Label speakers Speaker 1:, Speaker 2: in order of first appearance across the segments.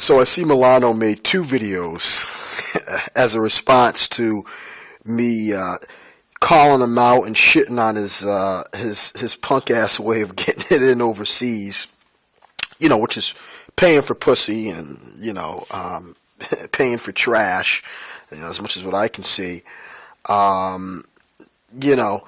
Speaker 1: So I see Mulano made two videos as a response to me calling him out and shitting on his punk ass way of getting it in overseas. You know, which is paying for pussy and paying for trash. You know, as much as what I can see. You know,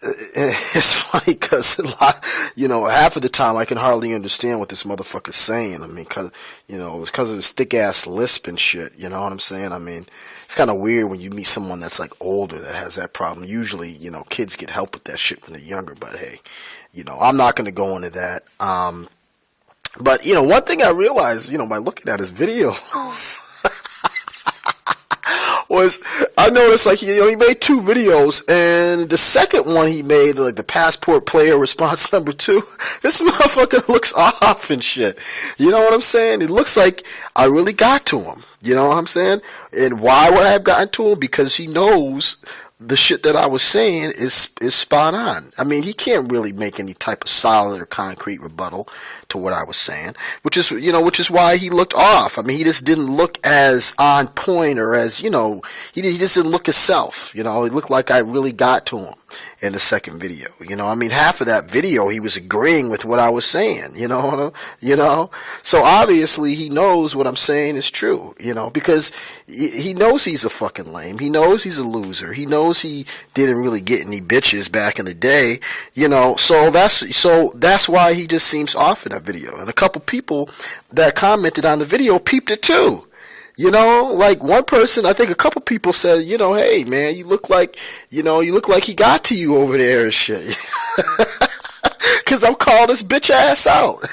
Speaker 1: it's funny because half of the time I can hardly understand what this motherfucker's saying. I mean, it's because of his thick ass lisp and shit. You know what I'm saying? I mean, it's kind of weird when you meet someone that's like older that has that problem. Usually, kids get help with that shit when they're younger. But hey, I'm not going to go into that. But one thing I realized, by looking at his videos. Was I noticed like he made two videos, and the second one he made, like the passport player response number 2, this motherfucker looks off and shit. You know what I'm saying? It looks like I really got to him. You know what I'm saying? And why would I have gotten to him? Because he knows the shit that I was saying is spot on. I mean, he can't really make any type of solid or concrete rebuttal to what I was saying, which is why he looked off. I mean, he just didn't look as on point, or as, he just didn't look himself. He looked like I really got to him in the second video. I mean, half of that video he was agreeing with what I was saying, So obviously he knows what I'm saying is true, because he knows he's a fucking lame. He knows he's a loser. He knows he didn't really get any bitches back in the day, so that's why he just seems off in that video. And a couple people that commented on the video peeped it too. Like one person, I think a couple people said, hey man, you look like he got to you over there and shit. Cause I'm calling this bitch ass out.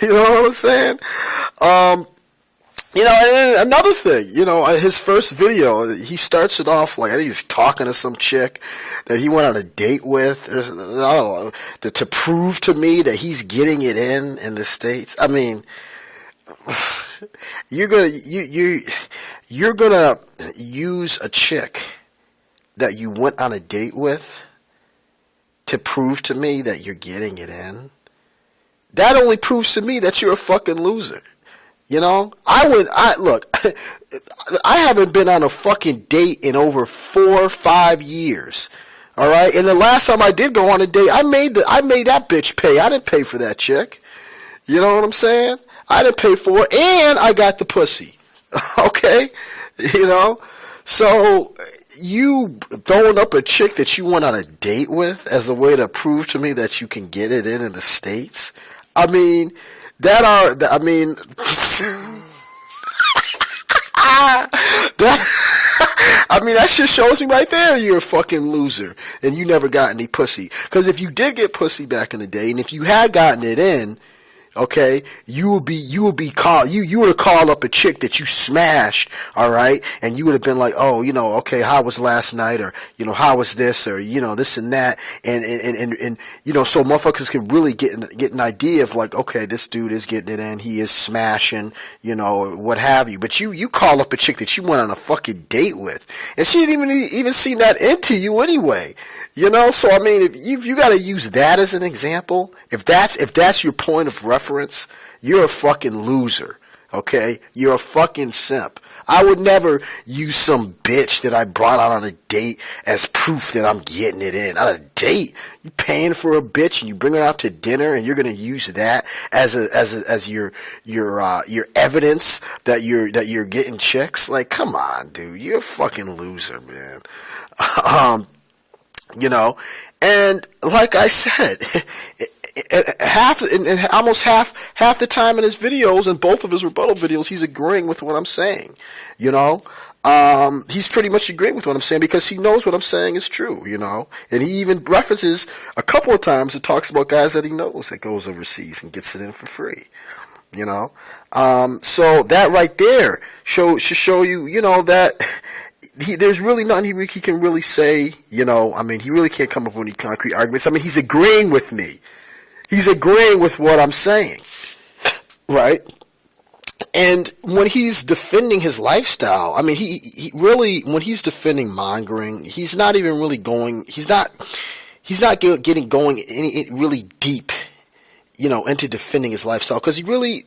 Speaker 1: You know what I'm saying? And another thing, his first video, he starts it off like I think he's talking to some chick that he went on a date with, I don't know, to prove to me that he's getting it in the States. I mean, you're gonna use a chick that you went on a date with to prove to me that you're getting it in. That only proves to me that you're a fucking loser. Look, I haven't been on a fucking date in over 4 or 5 years. All right, and the last time I did go on a date, I made that bitch pay. I didn't pay for that chick. You know what I'm saying? I didn't pay for it, and I got the pussy. Okay? So you throwing up a chick that you went on a date with as a way to prove to me that you can get it in the States? I mean, that shit shows me right there you're a fucking loser and you never got any pussy. Because if you did get pussy back in the day, and if you had gotten it in, okay, you would have called up a chick that you smashed, all right, and you would have been like, oh, okay, how was last night, or how was this, or this and that, and so motherfuckers can really get an idea of like, okay, this dude is getting it in, he is smashing, what have you. But you call up a chick that you went on a fucking date with, and she didn't even seem that into you anyway. So I mean, if you got to use that as an example, if that's your point of reference, you're a fucking loser. Okay, you're a fucking simp. I would never use some bitch that I brought out on a date as proof that I'm getting it in. On a date, you paying for a bitch and you bring her out to dinner, and you're gonna use that as your evidence that you're getting chicks. Like, come on, dude, you're a fucking loser, man. And like I said, almost half the time in his videos, and both of his rebuttal videos, he's agreeing with what I'm saying. He's pretty much agreeing with what I'm saying because he knows what I'm saying is true. And he even references a couple of times and talks about guys that he knows that goes overseas and gets it in for free. So that right there should show you, that there's really nothing he can really say, I mean, he really can't come up with any concrete arguments. I mean, he's agreeing with me. He's agreeing with what I'm saying, right? And when he's defending his lifestyle, I mean, he really, when he's defending mongering, he's not even really going, he's not getting going any really deep into defending his lifestyle, because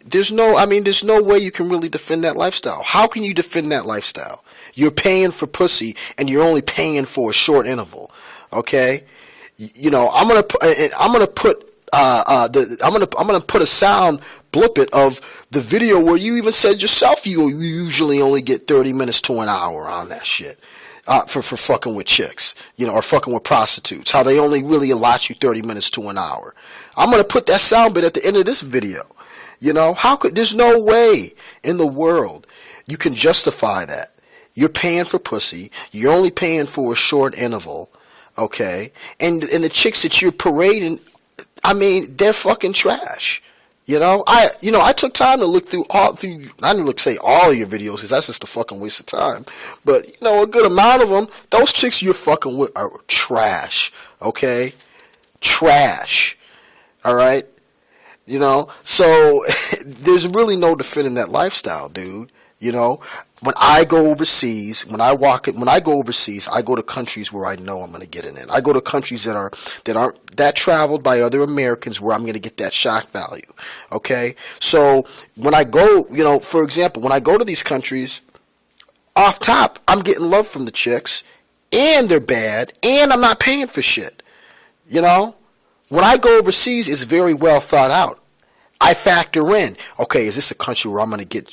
Speaker 1: there's no way you can really defend that lifestyle. How can you defend that lifestyle? You're paying for pussy, and you're only paying for a short interval. Okay, I'm gonna put a sound blippet of the video where you even said yourself you usually only get 30 minutes to an hour on that shit. For fucking with chicks, or fucking with prostitutes, how they only really allot you 30 minutes to an hour. I'm gonna put that sound bit at the end of this video. There's no way in the world you can justify that. You're paying for pussy, you're only paying for a short interval, okay? And the chicks that you're parading, they're fucking trash. I took time to look through I didn't say all of your videos, because that's just a fucking waste of time. But, a good amount of them, those chicks you're fucking with are trash, okay? Trash, alright? So, there's really no defending that lifestyle, dude. When I go overseas, I go to countries where I know I'm going to get it in. I go to countries that aren't that traveled by other Americans, where I'm going to get that shock value. Okay? So when I go, for example, when I go to these countries, off top, I'm getting love from the chicks, and they're bad, and I'm not paying for shit. When I go overseas, it's very well thought out. I factor in, okay, is this a country where I'm gonna get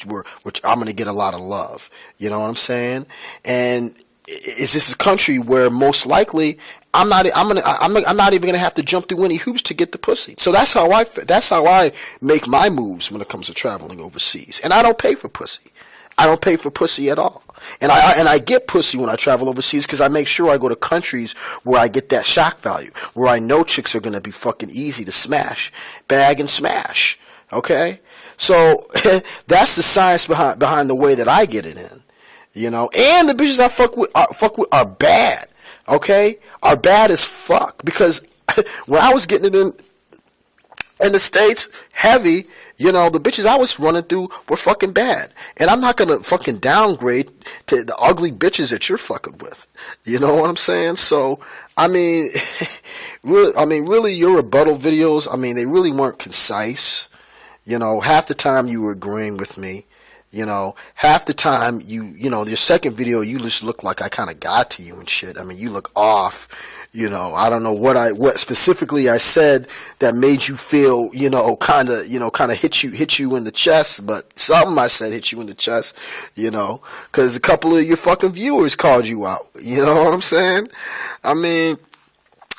Speaker 1: a lot of love? You know what I'm saying? And is this a country where most likely I'm not even gonna have to jump through any hoops to get the pussy? So that's how I make my moves when it comes to traveling overseas. And I don't pay for pussy. I don't pay for pussy at all. And I get pussy when I travel overseas, because I make sure I go to countries where I get that shock value, where I know chicks are going to be fucking easy to smash, bag and smash. Okay? So that's the science behind the way that I get it in. And the bitches I fuck with are bad. Okay? Are bad as fuck, because when I was getting it in the States heavy, the bitches I was running through were fucking bad. And I'm not gonna fucking downgrade to the ugly bitches that you're fucking with. You know what I'm saying? So, really your rebuttal videos, they really weren't concise. Half the time you were agreeing with me. Half the time your second video, you just look like I kind of got to you and shit. You look off. I don't know what specifically I said that made you feel, kind of hit you in the chest, but something I said hit you in the chest, because a couple of your fucking viewers called you out. You know what I'm saying?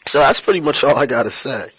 Speaker 1: So that's pretty much all I gotta say.